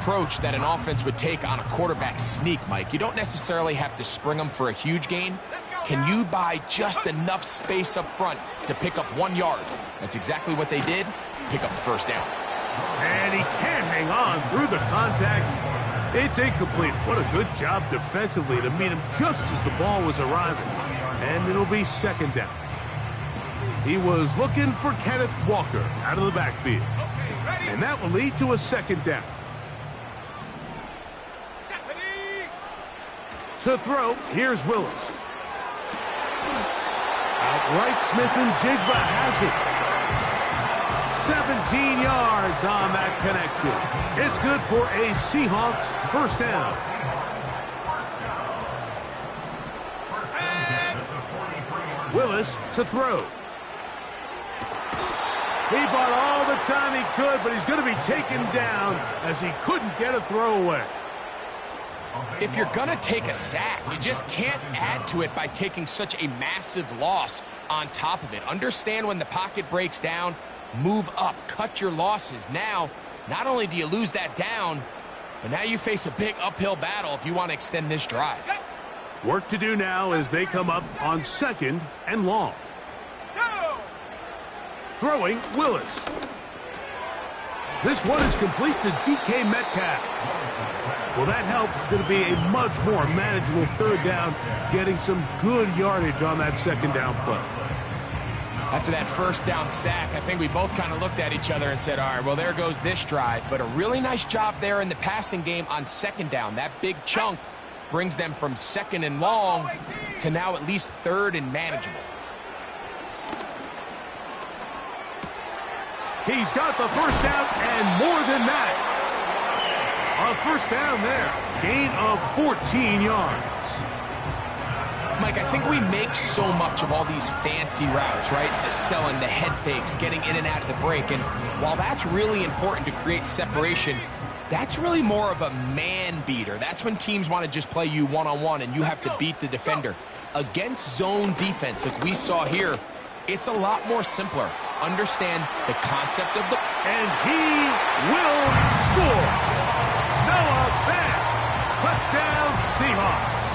approach that an offense would take on a quarterback sneak, Mike. You don't necessarily have to spring them for a huge gain. Can you buy just enough space up front to pick up 1 yard? That's exactly what they did. Pick up the first down. And he can't hang on through the contact. It's incomplete. What a good job defensively to meet him just as the ball was arriving. And it'll be second down. He was looking for Kenneth Walker out of the backfield. And that will lead to a second down. To throw, here's Willis. Outright Smith and Jigba has it. 17 yards on that connection. It's good for a Seahawks first down. Willis to throw. He bought all the time he could, but he's going to be taken down as he couldn't get a throwaway. If you're going to take a sack, you just can't add to it by taking such a massive loss on top of it. Understand when the pocket breaks down, move up, cut your losses. Now, not only do you lose that down, but now you face a big uphill battle if you want to extend this drive. Work to do now as they come up on second and long. Throwing, Willis. This one is complete to DK Metcalf. Well, that helps. It's going to be a much more manageable third down, getting some good yardage on that second down play. After that first down sack, I think we both kind of looked at each other and said, all right, well, there goes this drive. But a really nice job there in the passing game on second down. That big chunk brings them from second and long to now at least third and manageable. He's got the first down and more than that. A first down there. Gain of 14 yards. Mike, I think we make so much of all these fancy routes, right? The selling, the head fakes, getting in and out of the break. And while that's really important to create separation, that's really more of a man beater. That's when teams want to just play you one-on-one and you have to beat the defender. Against zone defense, like we saw here, it's a lot more simpler. Understand the concept of the... And he will score. Noah Fant. Touchdown Seahawks.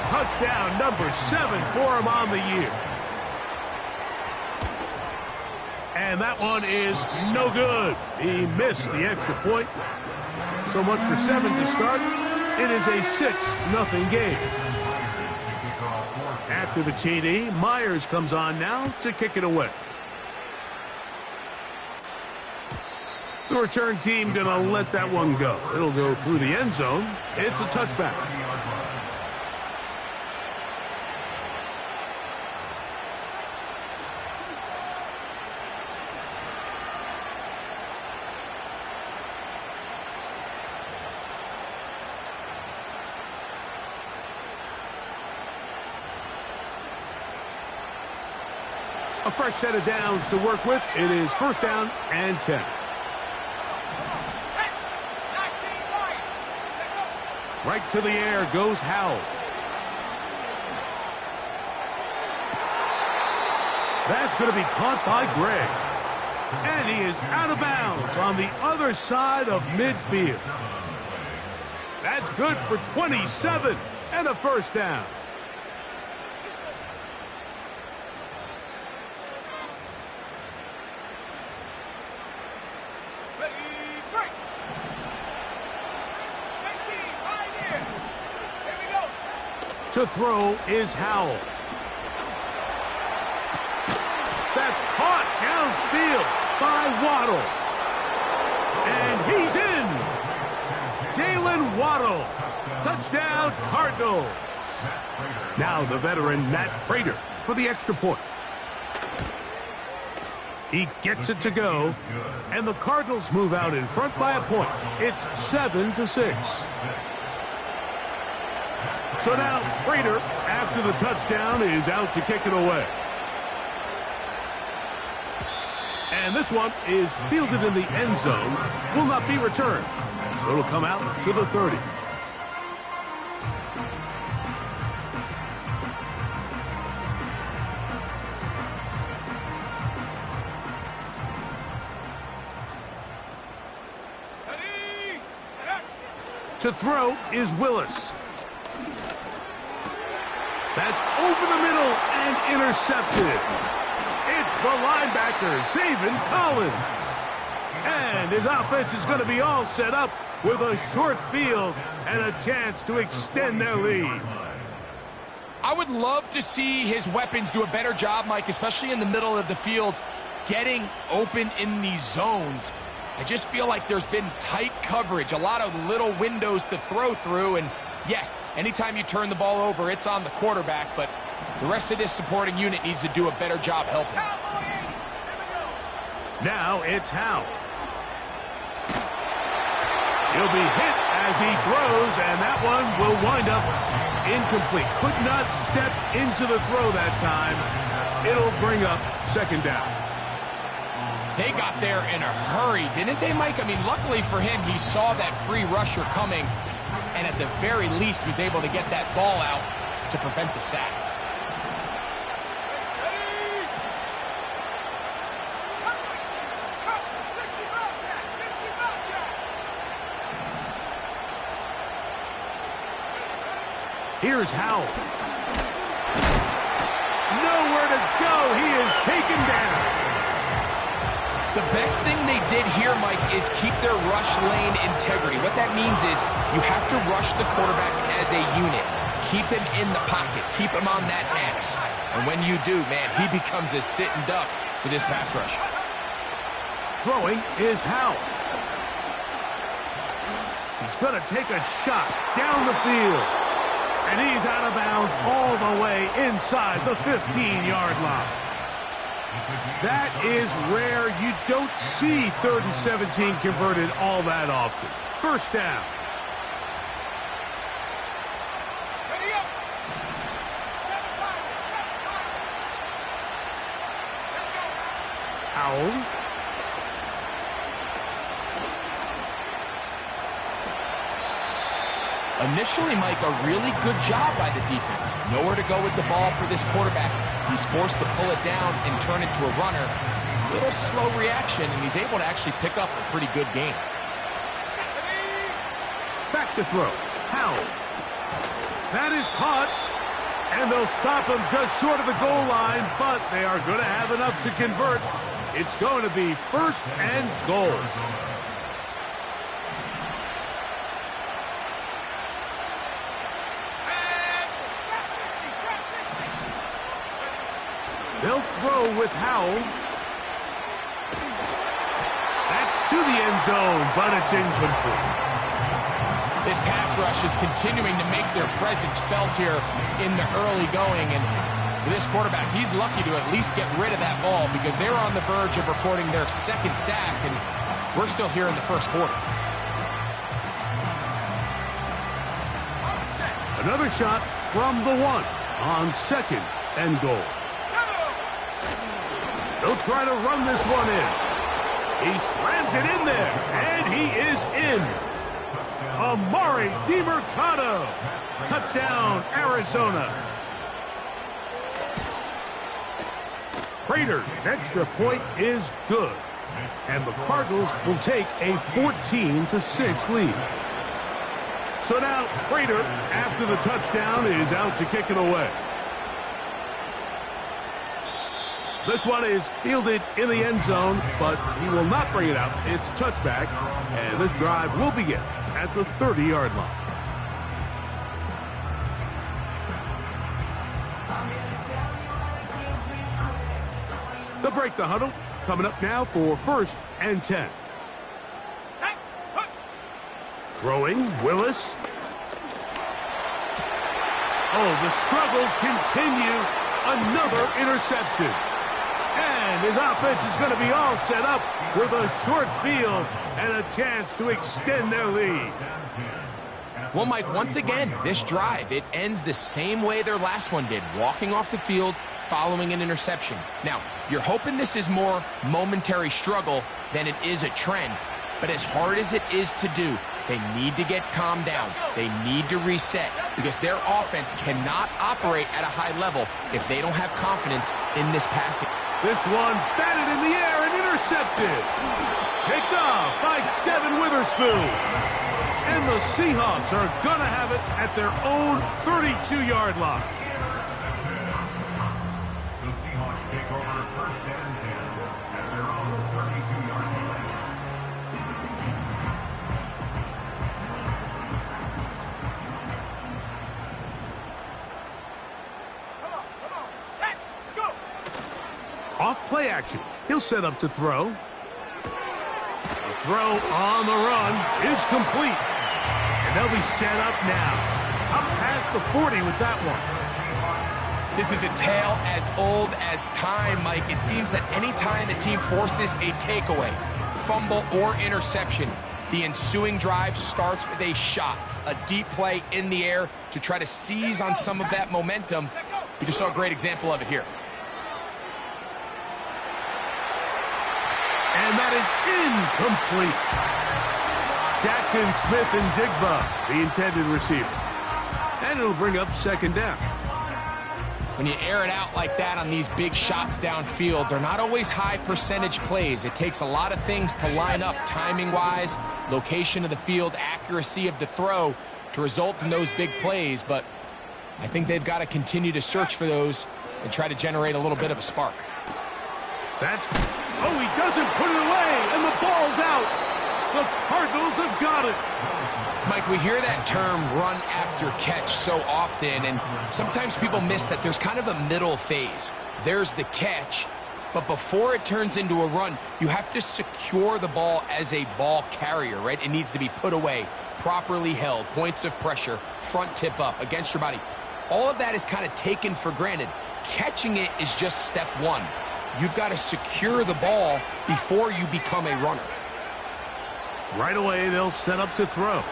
Touchdown number 7 for him on the year. And that one is no good. He missed the extra point. So much for 7 to start. It is a 6-0 game. After the TD, Myers comes on now to kick it away. The return team going to let that one go. It'll go through the end zone. It's a touchback. A fresh set of downs to work with. It is first down and 10. Right to the air goes Howell. That's going to be caught by Gregg. And he is out of bounds on the other side of midfield. That's good for 27 and a first down. To throw is Howell. That's caught downfield by Waddle. And he's in. Jalen Waddle. Touchdown Cardinals. Now the veteran Matt Prater for the extra point. He gets it to go. And the Cardinals move out in front by a point. It's 7-6. So now, Prater, after the touchdown, is out to kick it away. And this one is fielded in the end zone, will not be returned. So it'll come out to the 30. To throw is Willis. That's over the middle and intercepted. It's the linebacker, Zaven Collins. And his offense is going to be all set up with a short field and a chance to extend their lead. I would love to see his weapons do a better job, Mike, especially in the middle of the field, getting open in these zones. I just feel like there's been tight coverage, a lot of little windows to throw through, and yes, anytime you turn the ball over, it's on the quarterback, but the rest of this supporting unit needs to do a better job helping. Now it's Howe. He'll be hit as he throws, and that one will wind up incomplete. Could not step into the throw that time. It'll bring up second down. They got there in a hurry, didn't they, Mike? I mean, luckily for him, he saw that free rusher coming, and at the very least was able to get that ball out to prevent the sack. Here's Howell. Nowhere to go. He is taken down. The best thing they did here, Mike, is keep their rush lane integrity. What that means is you have to rush the quarterback as a unit. Keep him in the pocket. Keep him on that X. And when you do, man, he becomes a sitting duck for this pass rush. Throwing is Howell. He's going to take a shot down the field. And he's out of bounds all the way inside the 15-yard line. That is rare. You don't see 3rd and 17 converted all that often. First down. Howell. Initially, Mike, a really good job by the defense. Nowhere to go with the ball for this quarterback. He's forced to pull it down and turn it to a runner. Little slow reaction, and he's able to actually pick up a pretty good game. Back to throw. Howell. That is caught. And they'll stop him just short of the goal line, but they are going to have enough to convert. It's going to be 1st and goal. They'll throw with Howell. That's to the end zone, but it's incomplete. This pass rush is continuing to make their presence felt here in the early going. And for this quarterback, he's lucky to at least get rid of that ball because they were on the verge of recording their 2nd sack, and we're still here in the 1st quarter. Another shot from the 1 on 2nd and goal. They'll try to run this one in. He slams it in there, and he is in. Amari DiMercado. Touchdown, Arizona. Prater's extra point is good. And the Cardinals will take a 14-6 lead. So now Prater, after the touchdown, is out to kick it away. This one is fielded in the end zone, but he will not bring it out. It's touchback, and this drive will begin at the 30-yard line. They'll break the huddle. Coming up now for 1st and 10. Throwing, Willis. Oh, the struggles continue. Another interception. And his offense is going to be all set up with a short field and a chance to extend their lead. Well, Mike, once again, this drive, it ends the same way their last one did, walking off the field, following an interception. Now, you're hoping this is more momentary struggle than it is a trend, but as hard as it is to do, they need to get calmed down. They need to reset because their offense cannot operate at a high level if they don't have confidence in this passing. This one batted in the air and intercepted. Picked off by Devin Witherspoon. And the Seahawks are going to have it at their own 32-yard line. The Seahawks take over first and 10 at their own 32-yard line. Come on, set, go! Off play action. He'll set up to throw. The throw on the run is complete. And they'll be set up now. Up past the 40 with that one. This is a tale as old as time, Mike. It seems that anytime the team forces a takeaway, fumble, or interception, the ensuing drive starts with a shot, a deep play in the air to try to seize on some of that momentum. We just saw a great example of it here. And that is incomplete. Jackson, Smith, and Digba, the intended receiver. And it'll bring up second down. When you air it out like that on these big shots downfield, they're not always high percentage plays. It takes a lot of things to line up timing-wise, location of the field, accuracy of the throw to result in those big plays. But I think they've got to continue to search for those and try to generate a little bit of a spark. Oh, he doesn't put it away, and the ball's out. The Cardinals have got it. Mike, we hear that term run after catch so often, and sometimes people miss that there's kind of a middle phase. There's the catch, but before it turns into a run, you have to secure the ball as a ball carrier, right? It needs to be put away, properly held, points of pressure, front tip up against your body. All of that is kind of taken for granted. Catching it is just step one. You've got to secure the ball before you become a runner. Right away, they'll set up to throw.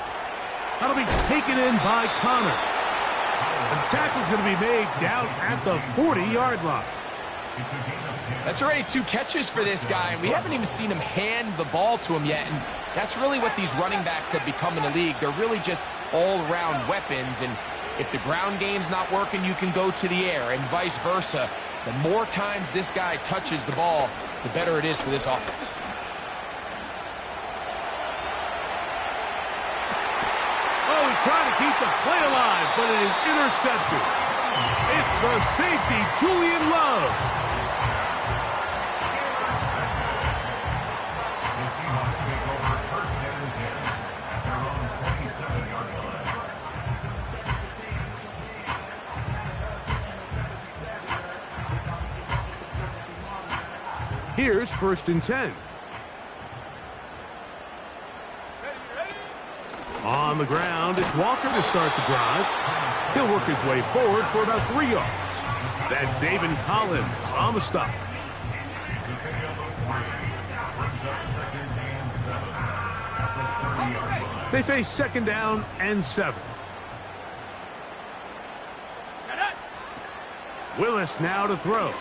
That'll be taken in by Connor. The tackle's going to be made down at the 40-yard line. That's already 2 catches for this guy, and we haven't even seen him hand the ball to him yet. And that's really what these running backs have become in the league. They're really just all-around weapons, and if the ground game's not working, you can go to the air, and vice versa. The more times this guy touches the ball, the better it is for this offense. Oh, he's trying to keep the play alive, but it is intercepted. It's the safety, Julian Love. The Seahawks take over first and 10 at their own 27-yard line. Here's first and 10. On the ground, it's Walker to start the drive. He'll work his way forward for about 3 yards. That's Zaven Collins on the stop. They face second down and 7. Willis now to throw.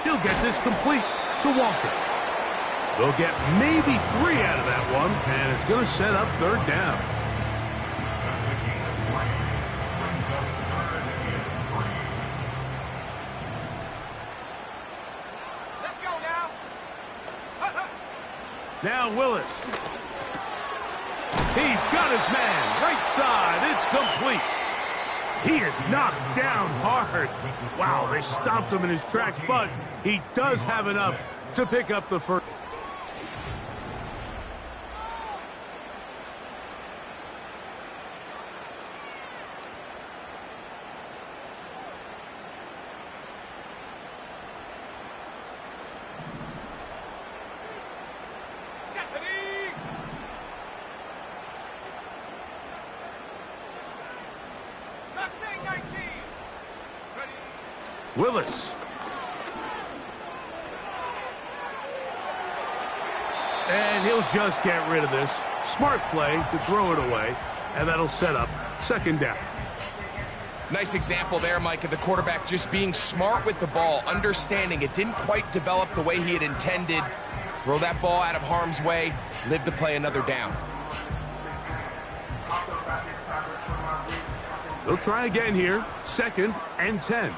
He'll get this complete to Walker. They'll get maybe 3 out of that one, and it's going to set up third down. Let's go now. Now Willis. He's got his man. Right side. It's complete. He is knocked down hard. Wow, they stopped him in his tracks, but he does have enough to pick up the first. Willis. And he'll just get rid of this. Smart play to throw it away, and that'll set up second down. Nice example there, Mike, of the quarterback just being smart with the ball, understanding it didn't quite develop the way he had intended. Throw that ball out of harm's way, live to play another down. They'll try again here, second and 10.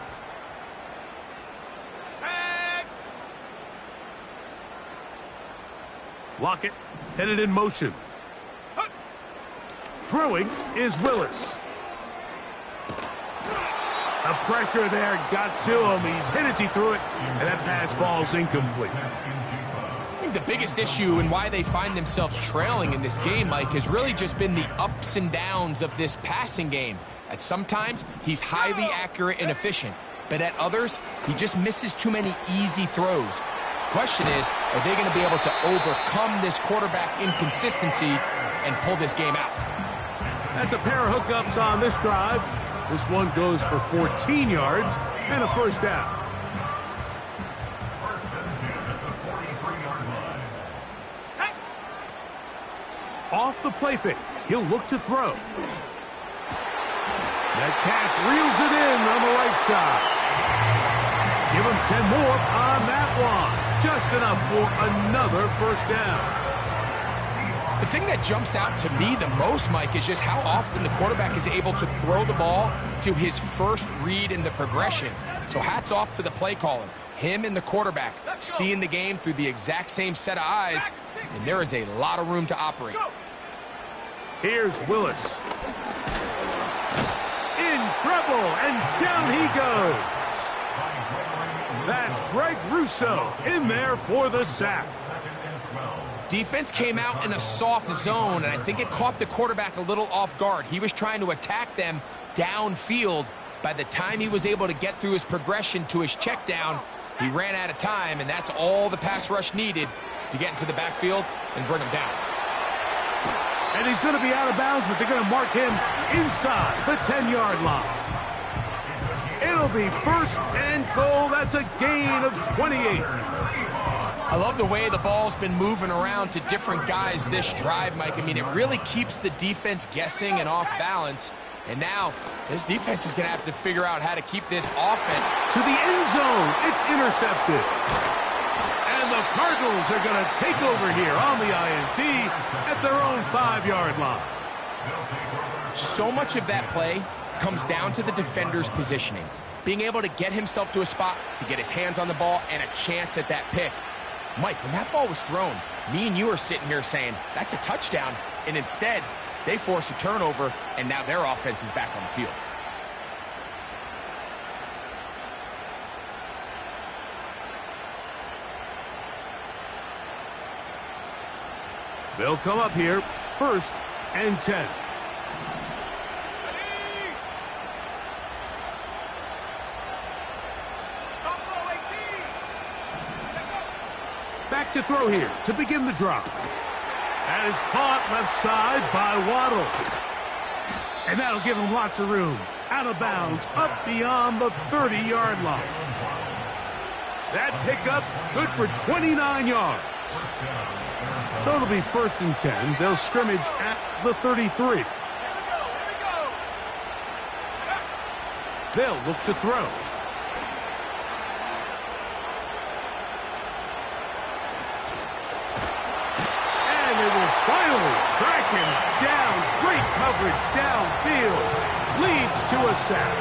Lockett headed in motion. Throwing is Willis. The pressure there got to him. He's hit as he threw it, and that pass falls incomplete. I think the biggest issue and why they find themselves trailing in this game, Mike, has really just been the ups and downs of this passing game. At sometimes, he's highly accurate and efficient, but at others, he just misses too many easy throws. Question is, are they going to be able to overcome this quarterback inconsistency and pull this game out? That's a pair of hookups on this drive. This one goes for 14 yards and a first down. First and 10 at the 43-yard line. Off the play fake, he'll look to throw. Metcalf reels it in on the right side. Give him 10 more on that one. Just enough for another first down. The thing that jumps out to me the most, Mike, is just how often the quarterback is able to throw the ball to his first read in the progression. So hats off to the play caller. Him and the quarterback seeing the game through the exact same set of eyes, and there is a lot of room to operate. Here's Willis. In trouble, and down he goes. That's Greg Russo in there for the sack. Defense came out in a soft zone, and I think it caught the quarterback a little off guard. He was trying to attack them downfield. By the time he was able to get through his progression to his check down, he ran out of time, and that's all the pass rush needed to get into the backfield and bring him down. And he's going to be out of bounds, but they're going to mark him inside the 10-yard line. It'll be first and goal. That's a gain of 28. I love the way the ball's been moving around to different guys this drive, Mike. I mean, it really keeps the defense guessing and off balance. And now, this defense is going to have to figure out how to keep this offense to the end zone. It's intercepted. And the Cardinals are going to take over here on the INT at their own 5-yard line. So much of that play comes down to the defender's positioning. Being able to get himself to a spot, to get his hands on the ball, and a chance at that pick. Mike, when that ball was thrown, me and you are sitting here saying, that's a touchdown. And instead, they force a turnover, and now their offense is back on the field. They'll come up here, first and 10. Back to throw here to begin the drop. That is caught left side by Waddle. And that'll give him lots of room. Out of bounds, up beyond the 30-yard line. That pickup good for 29 yards. So it'll be first and 10. They'll scrimmage at the 33. They'll look to throw. Finally track him down. Great coverage downfield. Leads to a sack.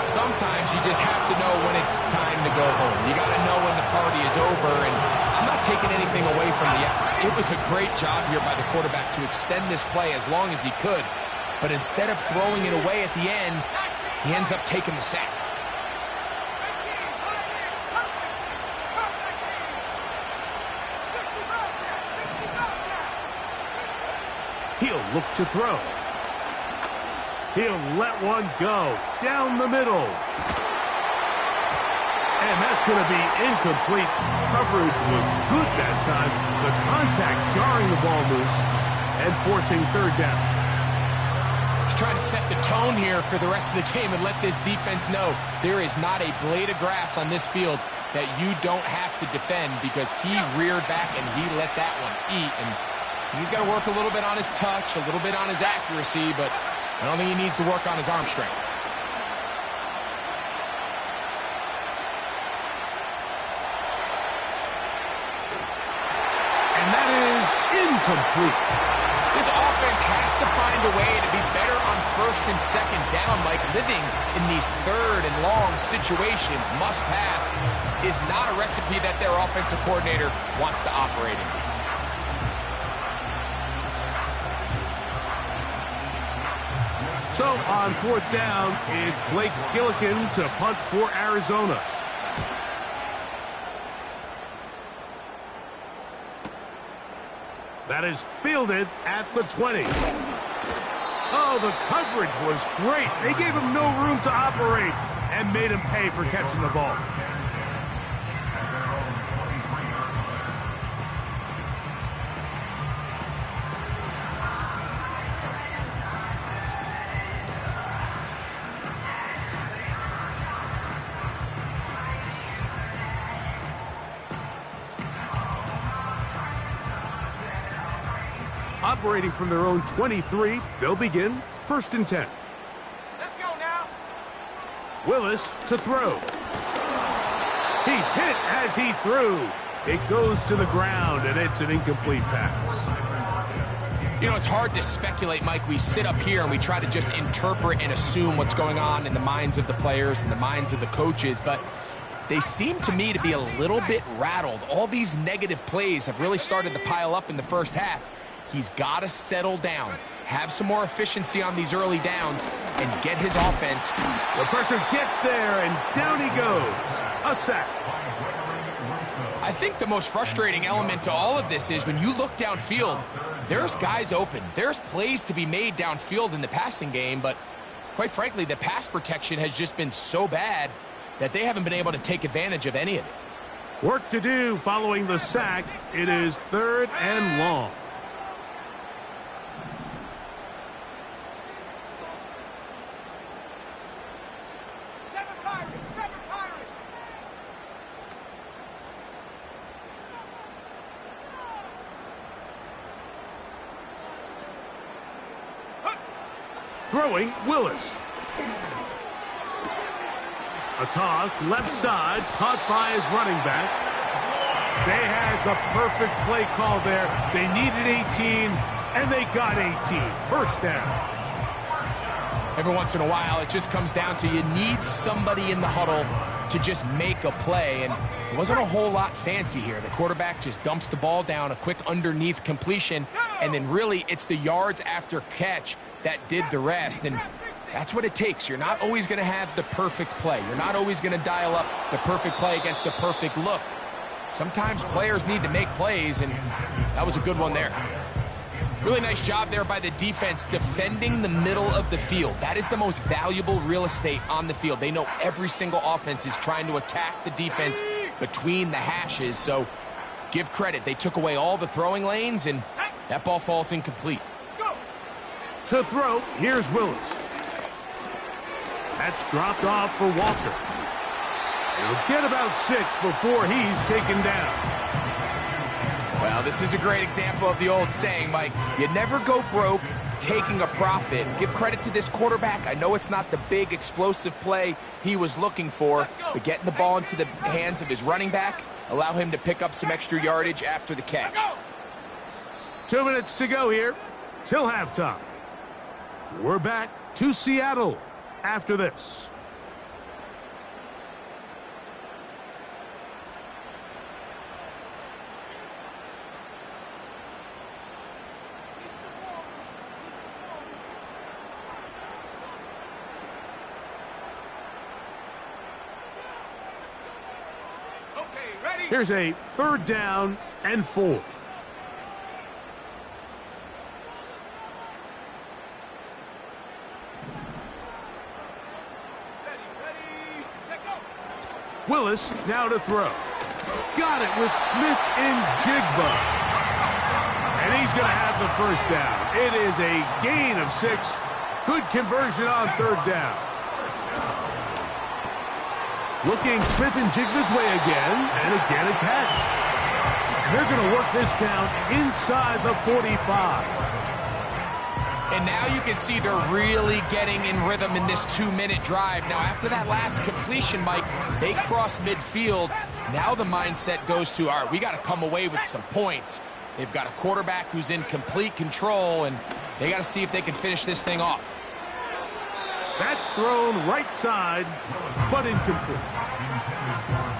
Sometimes you just have to know when it's time to go home. You got to know when the party is over, and I'm not taking anything away from the effort. It was a great job here by the quarterback to extend this play as long as he could, but instead of throwing it away at the end, he ends up taking the sack. He'll look to throw. He'll let one go down the middle. And that's going to be incomplete. Coverage was good that time. The contact jarring the ball loose and forcing third down. He's trying to set the tone here for the rest of the game and let this defense know there is not a blade of grass on this field that you don't have to defend, because he reared back and he let that one eat. And he's got to work a little bit on his touch, a little bit on his accuracy, but I don't think he needs to work on his arm strength. And that is incomplete. This offense has to find a way to be better on first and second down, Mike. Living in these third and long situations, must pass, is not a recipe that their offensive coordinator wants to operate in. So on 4th down, it's Blake Gillikin to punt for Arizona. That is fielded at the 20. Oh, the coverage was great. They gave him no room to operate and made him pay for catching the ball. Operating from their own 23, they'll begin 1st and 10. Let's go now. Willis to throw. He's hit as he threw. It goes to the ground, and it's an incomplete pass. You know, it's hard to speculate, Mike. We sit up here and we try to just interpret and assume what's going on in the minds of the players and the minds of the coaches, but they seem to me to be a little bit rattled. All these negative plays have really started to pile up in the first half. He's got to settle down, have some more efficiency on these early downs, and get his offense. The pressure gets there, and down he goes. A sack. I think the most frustrating element to all of this is when you look downfield, there's guys open. There's plays to be made downfield in the passing game, but quite frankly, the pass protection has just been so bad that they haven't been able to take advantage of any of it. Work to do following the sack. It is 3rd and long. Throwing, Willis. A toss, left side, caught by his running back. They had the perfect play call there. They needed 18, and they got 18. 1st down. Every once in a while, it just comes down to you need somebody in the huddle to just make a play, and it wasn't a whole lot fancy here. The quarterback just dumps the ball down, a quick underneath completion, and then really it's the yards after catch that did the rest, and that's what it takes. You're not always going to have the perfect play. You're not always going to dial up the perfect play against the perfect look. Sometimes players need to make plays, and that was a good one there. Really nice job there by the defense defending the middle of the field. That is the most valuable real estate on the field. They know every single offense is trying to attack the defense between the hashes, so give credit. They took away all the throwing lanes, and that ball falls incomplete. To throw, here's Willis. That's dropped off for Walker. He'll get about 6 before he's taken down. Well, this is a great example of the old saying, Mike. You never go broke taking a profit. Give credit to this quarterback. I know it's not the big explosive play he was looking for, but getting the ball into the hands of his running back, allow him to pick up some extra yardage after the catch. 2 minutes to go here till halftime. We're back to Seattle after this. Okay, ready? Here's a 3rd down and 4. Willis now to throw. Got it with Smith and Jigba. And he's going to have the 1st down. It is a gain of 6. Good conversion on 3rd down. Looking Smith and Jigba's way again, and again a catch. They're going to work this down inside the 45. And now you can see they're really getting in rhythm in this 2-minute drive. Now, after that last completion, Mike, they cross midfield. Now the mindset goes to, all right, we got to come away with some points. They've got a quarterback who's in complete control, and they got to see if they can finish this thing off. That's thrown right side, but incomplete.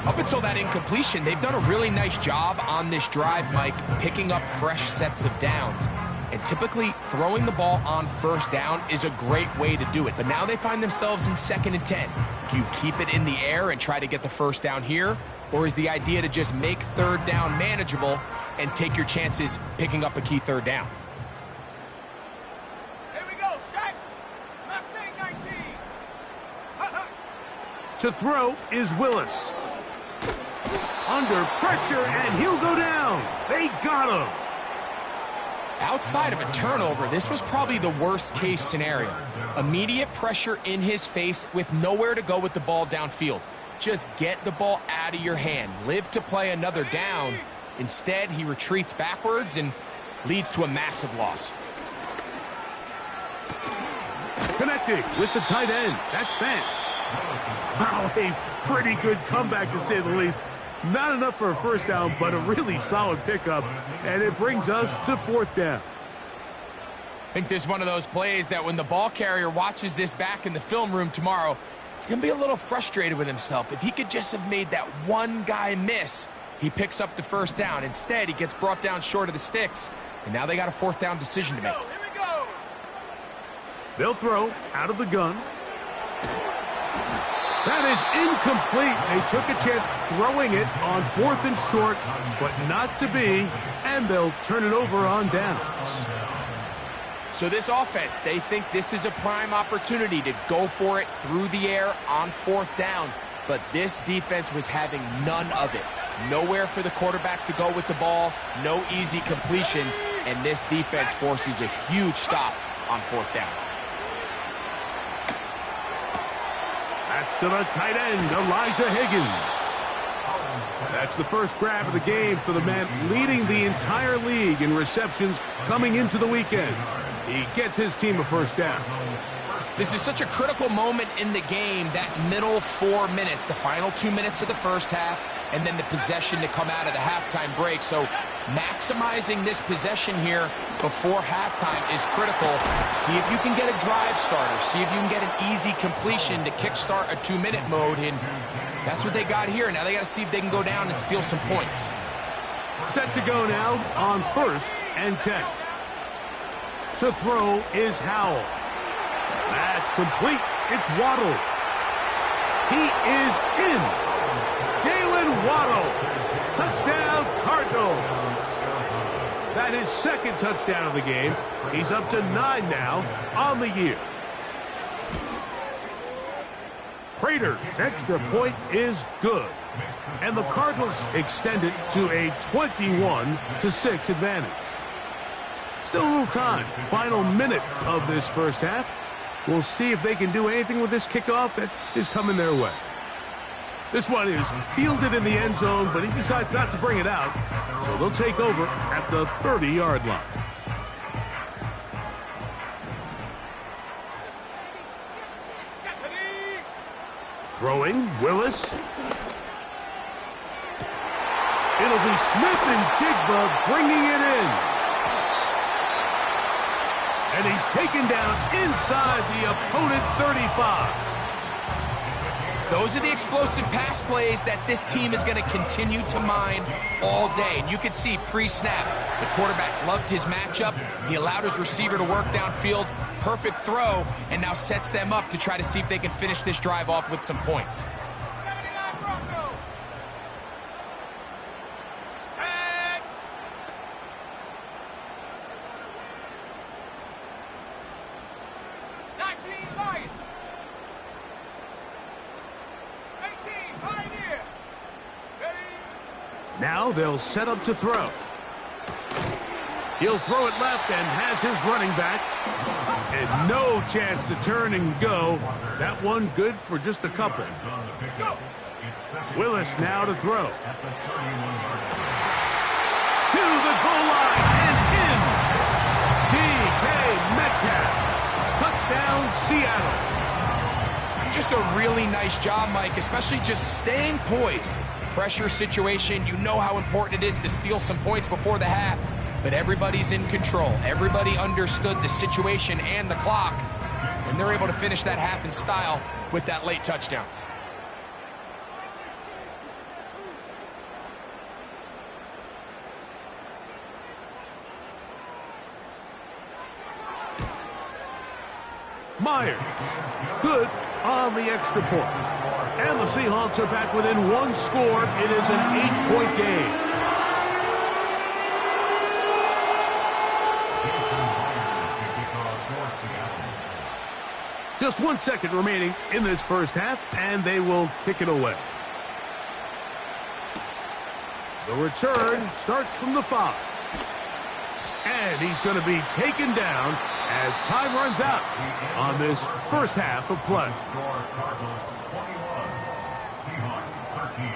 Up until that incompletion, they've done a really nice job on this drive, Mike, picking up fresh sets of downs. And typically, throwing the ball on first down is a great way to do it. But now they find themselves in 2nd and 10. Do you keep it in the air and try to get the first down here? Or is the idea to just make 3rd down manageable and take your chances picking up a key 3rd down? Here we go, set. Mustang 19. To throw is Willis. Under pressure, and he'll go down. They got him. Outside of a turnover, this was probably the worst-case scenario. Immediate pressure in his face with nowhere to go with the ball downfield. Just get the ball out of your hand. Live to play another down. Instead, he retreats backwards and leads to a massive loss. Connecting with the tight end. That's Fant. Wow, a pretty good comeback to say the least. Not enough for a first down, but a really solid pickup. And it brings us to 4th down. I think this is one of those plays that when the ball carrier watches this back in the film room tomorrow, he's going to be a little frustrated with himself. If he could just have made that one guy miss, he picks up the first down. Instead, he gets brought down short of the sticks, and now they got a 4th down decision to make. Here we go. They'll throw out of the gun. That is incomplete. They took a chance throwing it on 4th and short, but not to be, and they'll turn it over on downs. So this offense, they think this is a prime opportunity to go for it through the air on 4th down, but this defense was having none of it. Nowhere for the quarterback to go with the ball, no easy completions, and this defense forces a huge stop on 4th down. That's to the tight end, Elijah Higgins. That's the first grab of the game for the man leading the entire league in receptions coming into the weekend. He gets his team a first down. This is such a critical moment in the game, that middle 4 minutes, the final 2 minutes of the first half, and then the possession to come out of the halftime break. So maximizing this possession here before halftime is critical. See if you can get a drive starter. See if you can get an easy completion to kickstart a 2-minute mode. And that's what they got here. Now they got to see if they can go down and steal some points. Set to go now on 1st and 10. To throw is Howell. That's complete. It's Waddle. He is in. Jalen Waddle. Touchdown, Cardinals. That is 2nd touchdown of the game. He's up to 9 now on the year. Prater's extra point is good. And the Cardinals extend it to a 21-6 advantage. Still a little time. Final minute of this first half. We'll see if they can do anything with this kickoff that is coming their way. This one is fielded in the end zone, but he decides not to bring it out. So they'll take over at the 30-yard line. Throwing, Willis. It'll be Smith and Jigba bringing it in. And he's taken down inside the opponent's 35. Those are the explosive pass plays that this team is going to continue to mine all day. And you can see pre-snap, the quarterback loved his matchup. He allowed his receiver to work downfield. Perfect throw, and now sets them up to try to see if they can finish this drive off with some points. Now they'll set up to throw. He'll throw it left and has his running back. And no chance to turn and go. That one good for just a couple. Willis now to throw. To the goal line and in. DK Metcalf. Touchdown, Seattle. Just a really nice job, Mike, especially just staying poised. Pressure situation, you know how important it is to steal some points before the half, but everybody's in control. Everybody understood the situation and the clock, and they're able to finish that half in style with that late touchdown. Myers. Good on the extra point. And the Seahawks are back within one score. It is an 8-point game. Just 1 second remaining in this first half, and they will kick it away. The return starts from the 5. And he's going to be taken down as time runs out on this first half of play. Cardinals 21, Seahawks 13.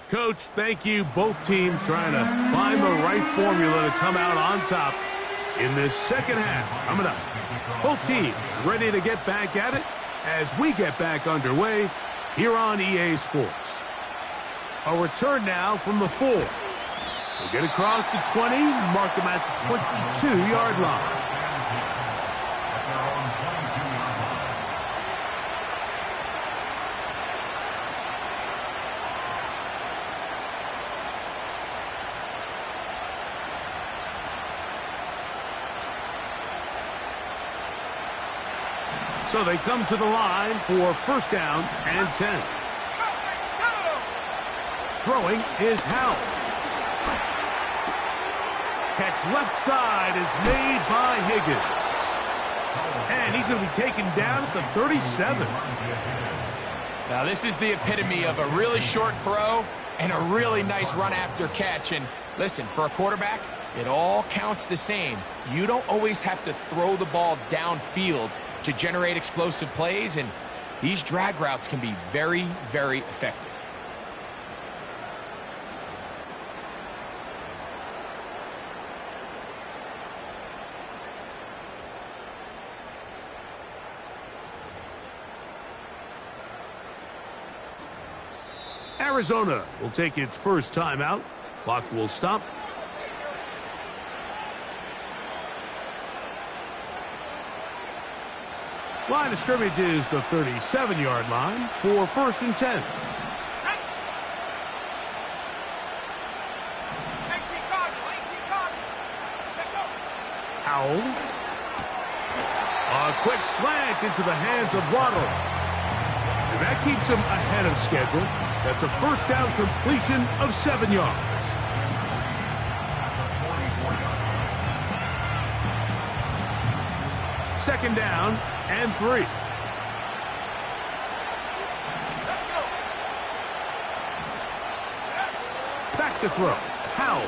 Coach, thank you. Both teams trying to find the right formula to come out on top in this second half. Coming up, both teams ready to get back at it as we get back underway here on EA Sports. A return now from the 4. We'll get across the 20, mark them at the 22-yard line. So they come to the line for first down and 10. Throwing is Howell. Catch left side is made by Higgins. And he's going to be taken down at the 37. Now this is the epitome of a really short throw and a really nice run after catch. And listen, for a quarterback, it all counts the same. You don't always have to throw the ball downfield to generate explosive plays, and these drag routes can be very, very effective. Arizona will take its first timeout. Clock will stop. Line of scrimmage is the 37-yard line for first and 10. Howell. A quick slant into the hands of Waddle. And that keeps him ahead of schedule. That's a first down completion of 7 yards. Second down and 3. Back to throw. Howell.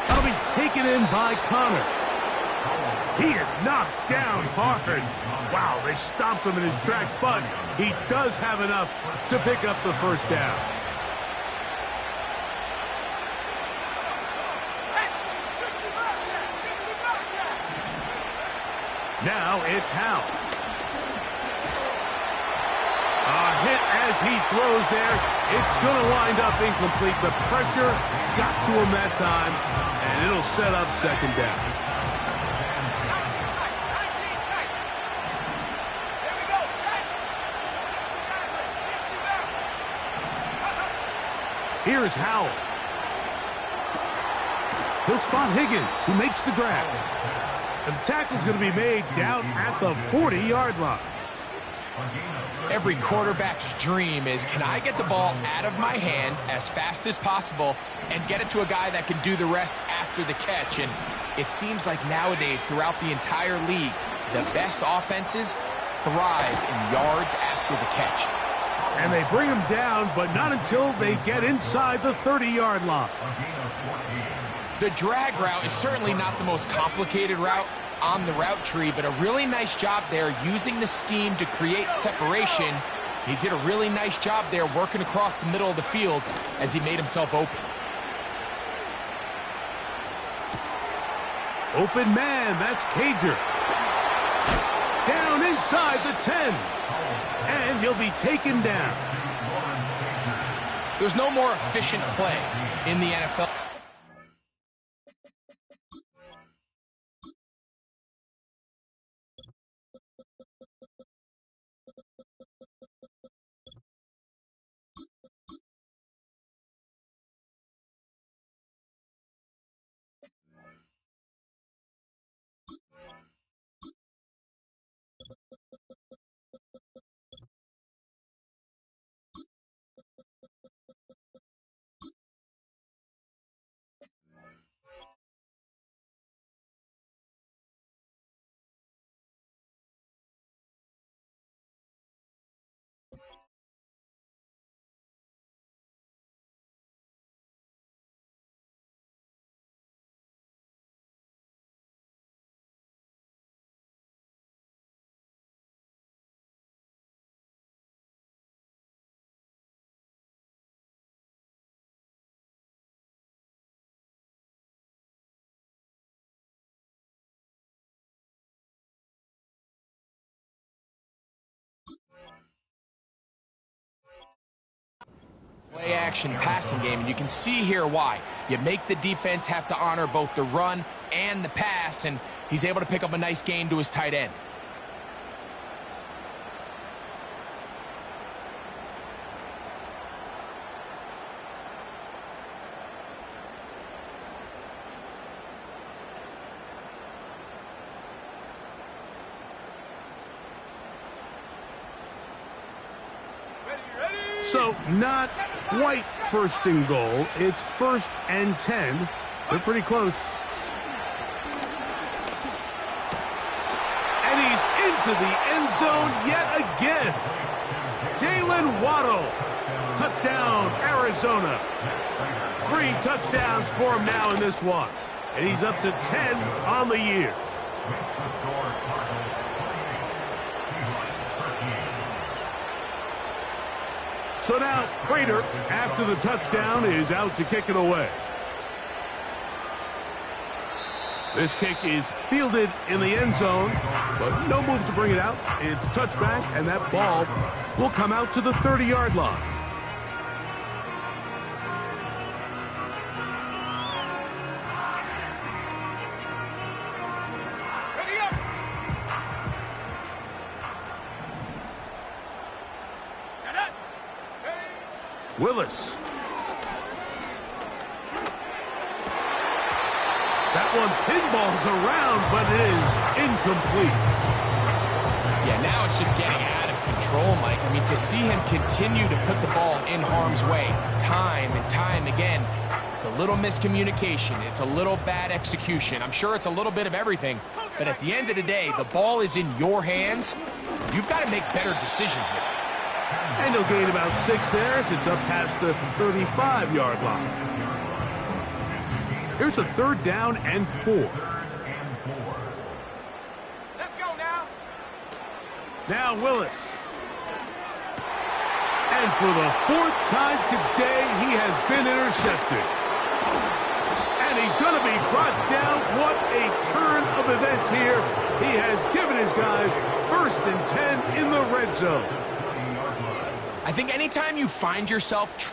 That'll be taken in by Connor. He is knocked down hard. Wow, they stopped him in his tracks, but he does have enough to pick up the first down. Now it's Howell. A hit as he throws there. It's going to wind up incomplete. The pressure got to him that time, and it'll set up second down. Here's Howell. He'll spot Higgins, who makes the grab. And the tackle's going to be made down at the 40-yard line. Every quarterback's dream is, can I get the ball out of my hand as fast as possible and get it to a guy that can do the rest after the catch? And it seems like nowadays, throughout the entire league, the best offenses thrive in yards after the catch. And they bring him down, but not until they get inside the 30-yard line. The drag route is certainly not the most complicated route on the route tree, but a really nice job there using the scheme to create separation. He did a really nice job there working across the middle of the field as he made himself open. Open man, that's Cager. Down inside the 10. And he'll be taken down. There's no more efficient play in the NFL. Play action passing game, and you can see here why. You make the defense have to honor both the run and the pass, and he's able to pick up a nice gain to his tight end. So, not quite first and goal. It's 1st and 10. They're pretty close. And he's into the end zone yet again. Jalen Waddle. Touchdown, Arizona. 3 touchdowns for him now in this one. And he's up to 10 on the year. So now, Prater, after the touchdown, is out to kick it away. This kick is fielded in the end zone, but no move to bring it out. It's touchback, and that ball will come out to the 30-yard line. Willis. That one pinballs around, but it is incomplete. Yeah, now it's just getting out of control, Mike. I mean, to see him continue to put the ball in harm's way time and time again, it's a little miscommunication. It's a little bad execution. I'm sure it's a little bit of everything, but at the end of the day, the ball is in your hands. You've got to make better decisions with it. And he'll gain about 6 there as it's up past the 35-yard line. Here's a 3rd down and 4. Let's go now. Now Willis. And for the 4th time today, he has been intercepted. And he's going to be brought down. What a turn of events here. He has given his guys 1st and 10 in the red zone. I think anytime you find yourself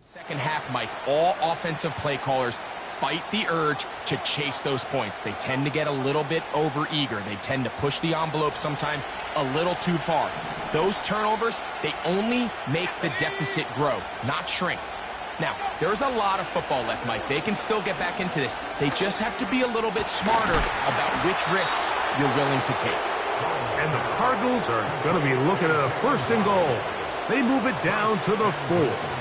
second half, Mike, all offensive play callers fight the urge to chase those points. They tend to get a little bit overeager. They tend to push the envelope sometimes a little too far. Those turnovers, they only make the deficit grow, not shrink. Now, there's a lot of football left, Mike. They can still get back into this. They just have to be a little bit smarter about which risks you're willing to take. And the Cardinals are going to be looking at a 1st and goal. They move it down to the 4.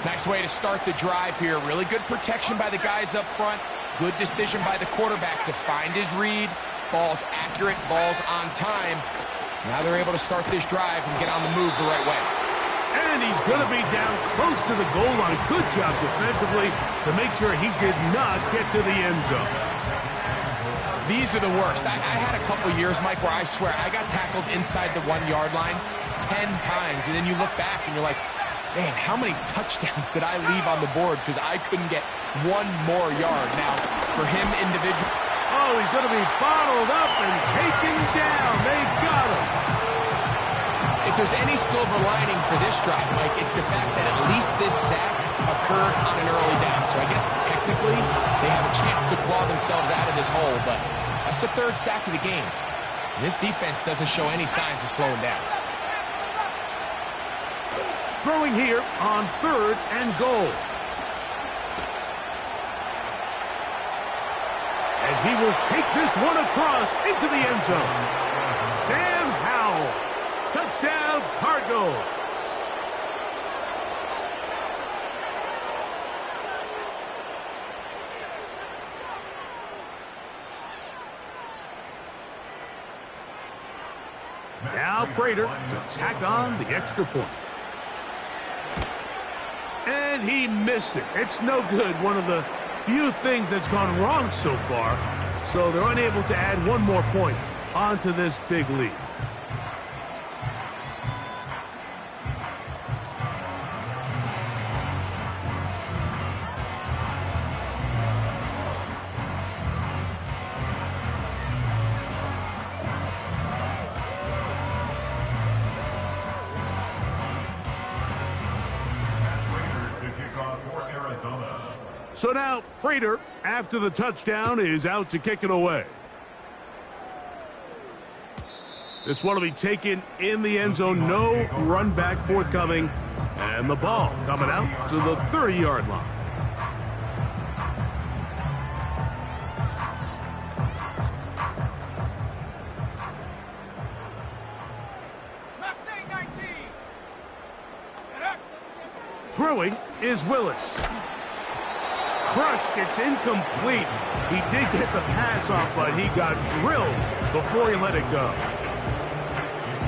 Nice way to start the drive here. Really good protection by the guys up front. Good decision by the quarterback to find his read. Ball's accurate, ball's on time. Now they're able to start this drive and get on the move the right way. And he's going to be down close to the goal line. Good job defensively to make sure he did not get to the end zone. These are the worst. I had a couple years, Mike, where I swear I got tackled inside the 1-yard line 10 times. And then you look back and you're like, man, how many touchdowns did I leave on the board because I couldn't get 1 more yard? Now, for him individually. Oh, he's going to be bottled up and taken down. They got him. If there's any silver lining for this drive, Mike, it's the fact that at least this sack occurred on an early down. So I guess technically they have a chance to claw themselves out of this hole, but that's the 3rd sack of the game. And this defense doesn't show any signs of slowing down. Throwing here on 3rd and goal. And he will take this one across into the end zone. Sam Howell. Touchdown, Cardinals. Now Prater to tack on the extra point. And he missed it. It's no good. One of the few things that's gone wrong so far. so they're unable to add one more point onto this big lead. So now, Prater, after the touchdown, is out to kick it away. This one will be taken in the end zone. No run back forthcoming. And the ball coming out to the 30-yard line. Mustang 19. Throwing is Willis. Crushed, it's incomplete. He did get the pass off, but he got drilled before he let it go.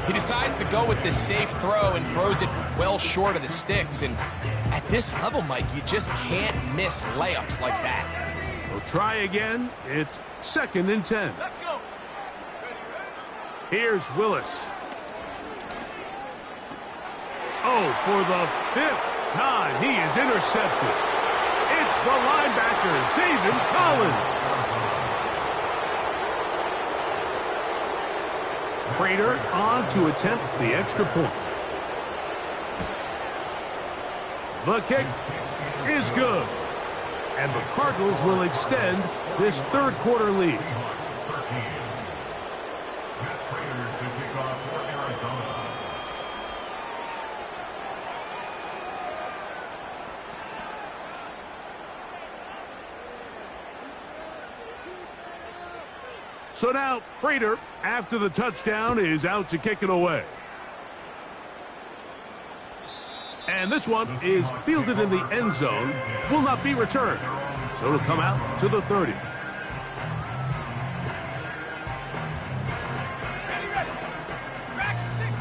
He decides to go with this safe throw and throws it well short of the sticks. And at this level, Mike, you just can't miss layups like that. We'll try again. It's 2nd and 10. Let's go. Here's Willis. Oh, for the 5th time, he is intercepted. It's the linebacker, Zaven Collins. Prater on to attempt the extra point. The kick is good. And the Cardinals will extend this third quarter lead. So now, Prater, after the touchdown, is out to kick it away. And this one is fielded in the end zone, will not be returned. So it'll come out to the 30. Ready, ready. Track 60.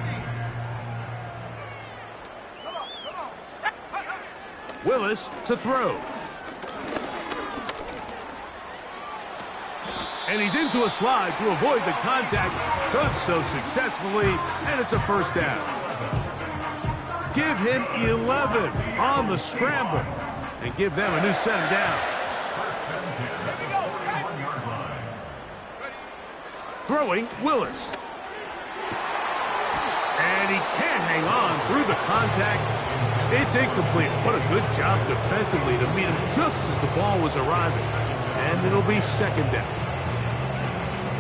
Come on. Set. Willis to throw. And he's into a slide to avoid the contact. Does so successfully, and it's a first down. Give him 11 on the scramble and give them a new set of downs. Throwing Willis. And he can't hang on through the contact. It's incomplete. What a good job defensively to meet him just as the ball was arriving. And it'll be 2nd down.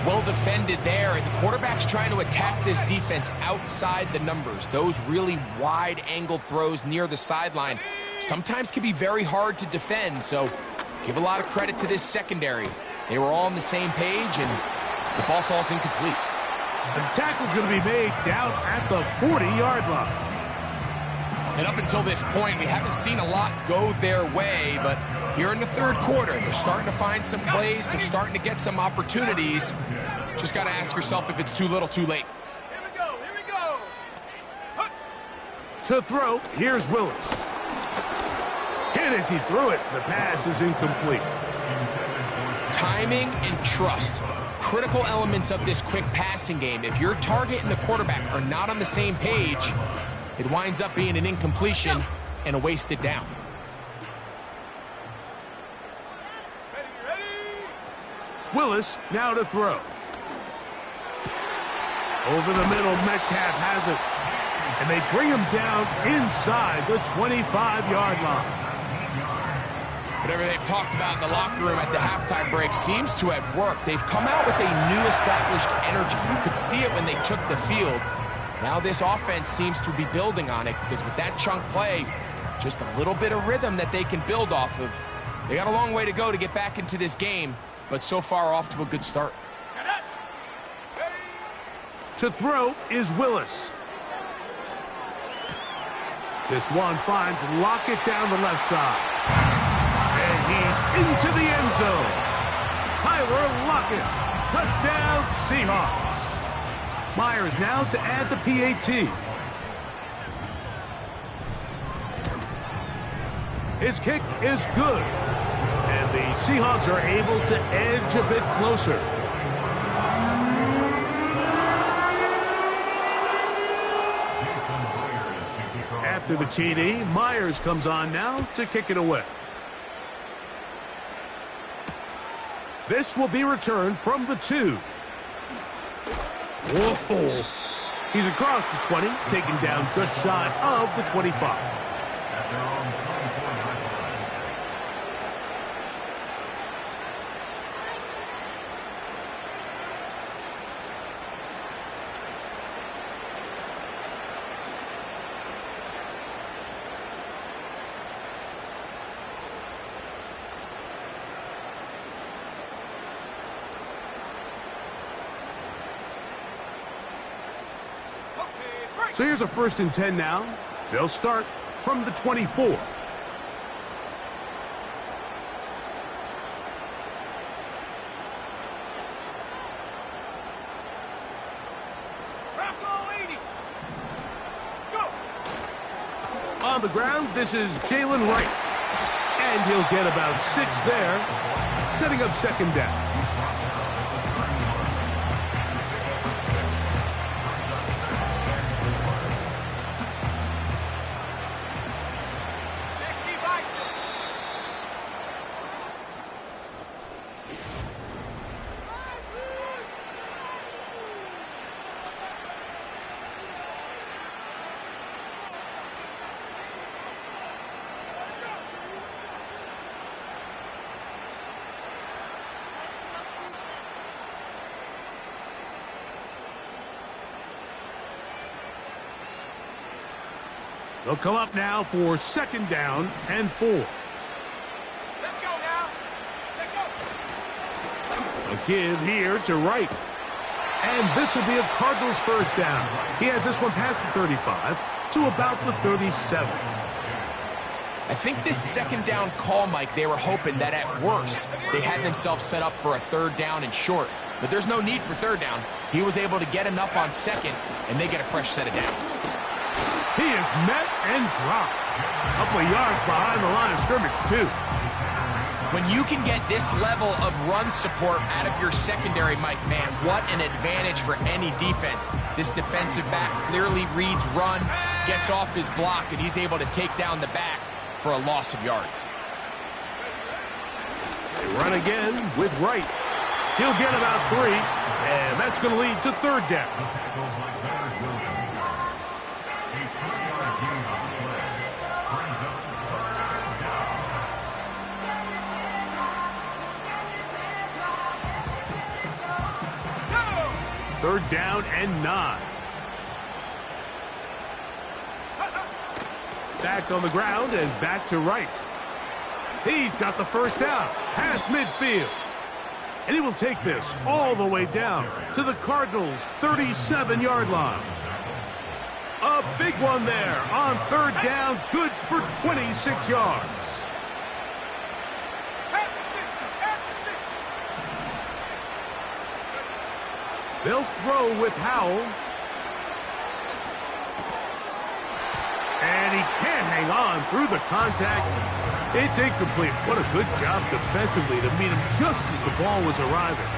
Well defended there, and the quarterback's trying to attack this defense outside the numbers. Those really wide angle throws near the sideline sometimes can be very hard to defend, so give a lot of credit to this secondary. They were all on the same page, and the ball falls incomplete. The tackle's going to be made down at the 40-yard line. And up until this point, we haven't seen a lot go their way, but here in the third quarter, they're starting to find some plays. They're starting to get some opportunities. Just got to ask yourself if it's too little, too late. Here we go. To throw, here's Willis. And as he threw it, the pass is incomplete. Timing and trust, critical elements of this quick passing game. If your target and the quarterback are not on the same page, it winds up being an incompletion and a wasted down. Ready. Willis now to throw. Over the middle, Metcalf has it. And they bring him down inside the 25-yard line. Whatever they've talked about in the locker room at the halftime break seems to have worked. They've come out with a new established energy. You could see it when they took the field. Now this offense seems to be building on it because with that chunk play, just a little bit of rhythm that they can build off of. They got a long way to go to get back into this game, but so far off to a good start. To throw is Willis. This one finds Lockett down the left side. And he's into the end zone. Tyler Lockett. Touchdown, Seahawks. Myers now to add the PAT. His kick is good. And The Seahawks are able to edge a bit closer. After the TD, Myers comes on now to kick it away. This will be returned from the 2. Whoa. He's across the 20, taken down just shy of the 25. So here's a 1st and 10 now. They'll start from the 24. On the ground, this is Jalen Wright. And he'll get about 6 there, setting up 2nd down. They'll come up now for 2nd down and 4. Let's go now. Let's go. A give here to Wright. And this will be a Cardinals 1st down. He has this one past the 35 to about the 37. I think this 2nd down call, Mike, they were hoping that at worst they had themselves set up for a 3rd down and short. But there's no need for 3rd down. He was able to get enough on 2nd, and they get a fresh set of downs. He is met and dropped. A couple of yards behind the line of scrimmage, too. When you can get this level of run support out of your secondary, Mike, man, what an advantage for any defense. This defensive back clearly reads run, gets off his block, and he's able to take down the back for a loss of yards. They run again with Wright. He'll get about 3, and that's going to lead to 3rd down. Third down and 9. Back on the ground and back to Wright. He's got the 1st down, past midfield. And he will take this all the way down to the Cardinals' 37-yard line. A big one there on 3rd down, good for 26 yards. They'll throw with Howell. And he can't hang on through the contact. It's incomplete. What a good job defensively to meet him just as the ball was arriving.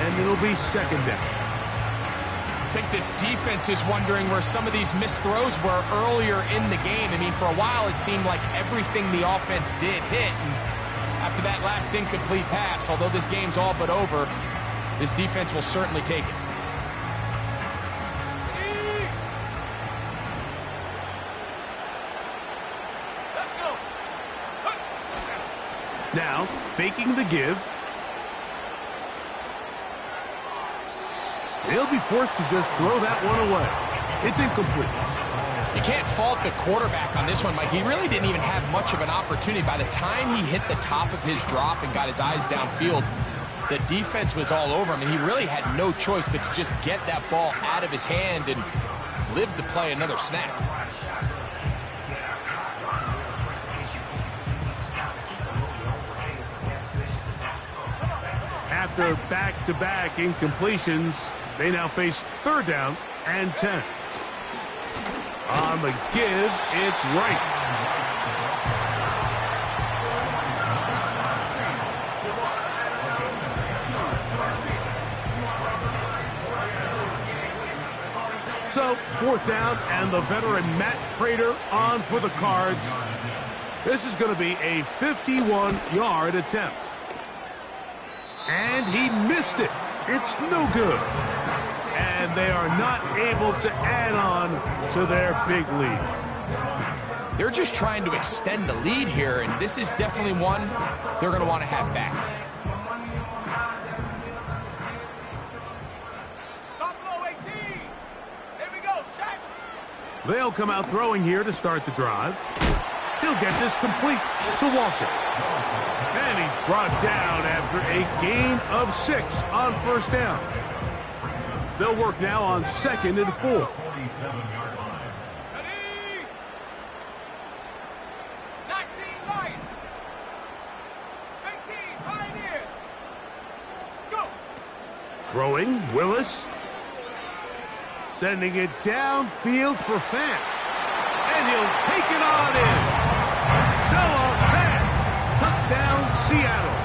And it'll be 2nd down. I think this defense is wondering where some of these missed throws were earlier in the game. I mean, for a while it seemed like everything the offense did hit. And after that last incomplete pass, although this game's all but over, this defense will certainly take it. Now, faking the give. They'll be forced to just throw that one away. It's incomplete. You can't fault the quarterback on this one, Mike. He really didn't even have much of an opportunity. By the time he hit the top of his drop and got his eyes downfield, the defense was all over him, and he really had no choice but to just get that ball out of his hand and live to play another snap. After back-to-back incompletions, they now face 3rd down and 10. On the give, it's Wright. So, fourth down, and the veteran Matt Prater on for the Cards. This is going to be a 51-yard attempt. And he missed it. It's no good. And they are not able to add on to their big lead. They're just trying to extend the lead here, and this is definitely one they're going to want to have back. Buffalo 18. Here we go, Shaq. They'll come out throwing here to start the drive. He'll get this complete to Walker. And he's brought down after a gain of 6 on first down. They'll work now on 2nd and 4. 47-yard line. Ready? 19 light. 15 pioneer. Go. Throwing, Willis. Sending it downfield for Fant. And he'll take it on in. Noah Fant. Touchdown, Seattle.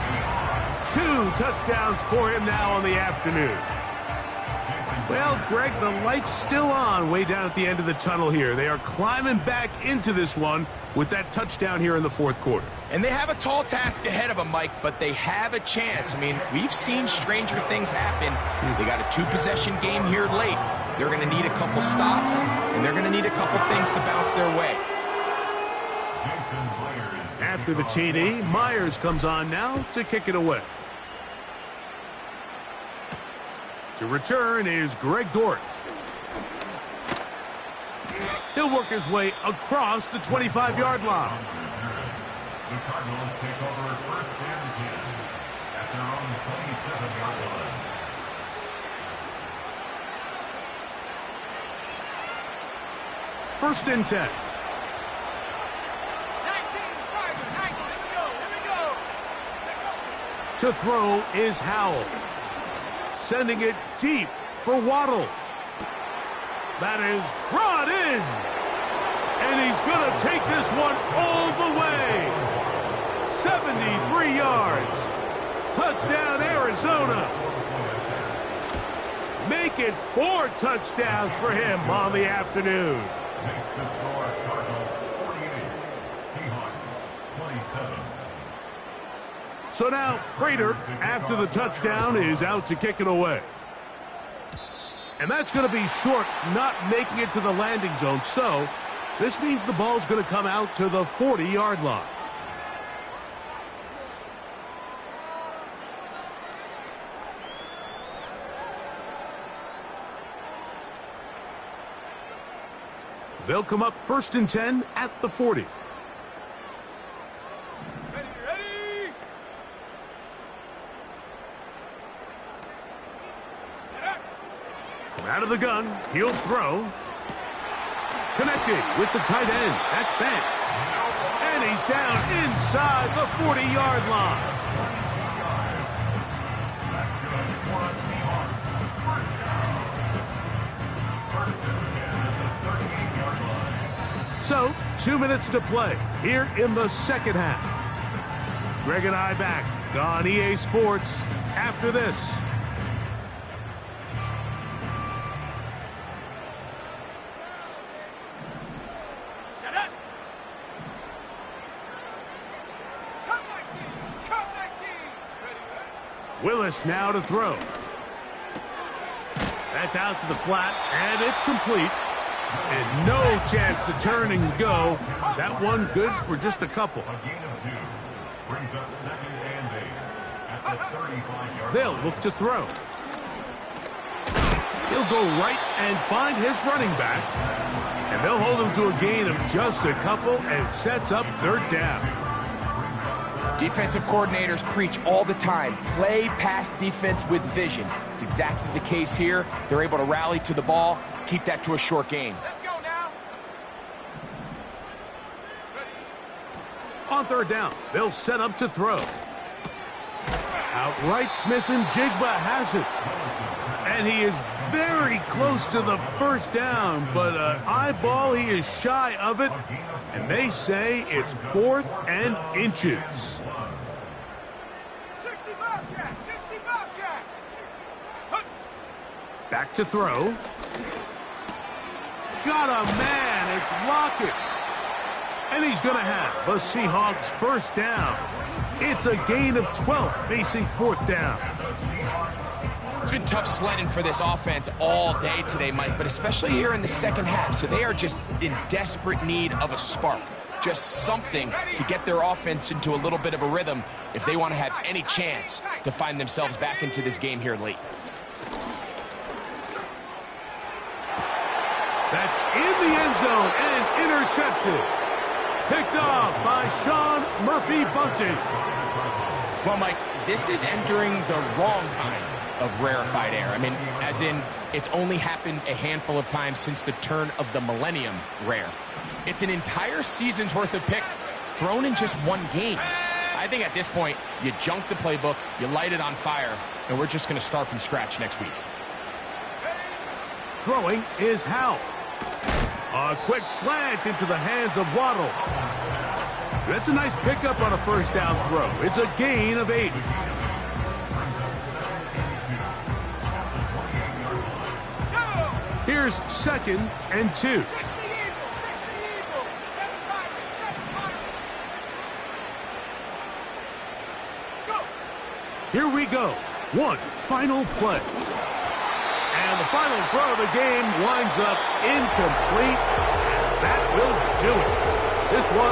2 touchdowns for him now on the afternoon. Well, Greg, the light's still on way down at the end of the tunnel here. They are climbing back into this one with that touchdown here in the fourth quarter. And they have a tall task ahead of them, Mike, but they have a chance. I mean, we've seen stranger things happen. They got a 2-possession game here late. They're going to need a couple stops, and they're going to need a couple things to bounce their way. After the TD, Myers comes on now to kick it away. To return is Greg Dortch. He'll work his way across the 25-yard line. The Cardinals take over first and 10 at their own 27-yard line. First and 10. 19 Tiger. 19. Here we go. To throw is Howell. Sending it deep for Waddle. That is brought in. And he's going to take this one all the way. 73 yards. Touchdown, Arizona. Make it 4 touchdowns for him on the afternoon. Makes the score Cardinals 48, Seahawks 27. So now, Prater, after the touchdown, is out to kick it away. And that's going to be short, not making it to the landing zone. So, this means the ball's going to come out to the 40-yard line. They'll come up first and 10 at the 40. Ready. From out of the gun, he'll throw. Connected with the tight end. That's Fant. And he's down inside the 40-yard line. That's good for the Seahawks. First down. First and 10 at the 38-yard line. So, 2 minutes to play here in the second half. Greg and I back on EA Sports after this. Shut up. Come 19. Come 19. Ready. Willis now to throw. That's out to the flat, and it's complete. And no chance to turn and go. That one good for just a couple. A gain of 2 brings up second and 8 at the 35-yard line. They'll look to throw. He'll go right and find his running back. And they'll hold him to a gain of just a couple and sets up third down. Defensive coordinators preach all the time, play pass defense with vision. It's exactly the case here. They're able to rally to the ball, keep that to a short gain. Let's go now. On third down, they'll set up to throw. Outright, Smith and Jigba has it. And he is very close to the first down, but an eyeball, he is shy of it. And they say it's 4th and inches. 60 Bobcat. 60 Bobcat. Hup. Back to throw. got a man. It's Lockett. And he's going to have a Seahawks first down. It's a gain of 12 facing fourth down. It's been tough sledding for this offense all day today, Mike, but especially here in the second half. So they are just in desperate need of a spark. Just something to get their offense into a little bit of a rhythm if they want to have any chance to find themselves back into this game here late. That's in the end zone and intercepted. Picked off by Sean Murphy-Bunting. Well, Mike, this is entering the wrong kind of rarefied air. I mean, as in, it's only happened a handful of times since the turn of the millennium rare. It's an entire season's worth of picks thrown in just one game. I think at this point, you junk the playbook, you light it on fire, and we're just going to start from scratch next week. Throwing is Howell. A quick slant into the hands of Waddle. That's a nice pickup on a first down throw. It's a gain of 8. Here's 2nd and 2. Here we go. One final play. And the final throw of the game winds up incomplete. And that will do it. This one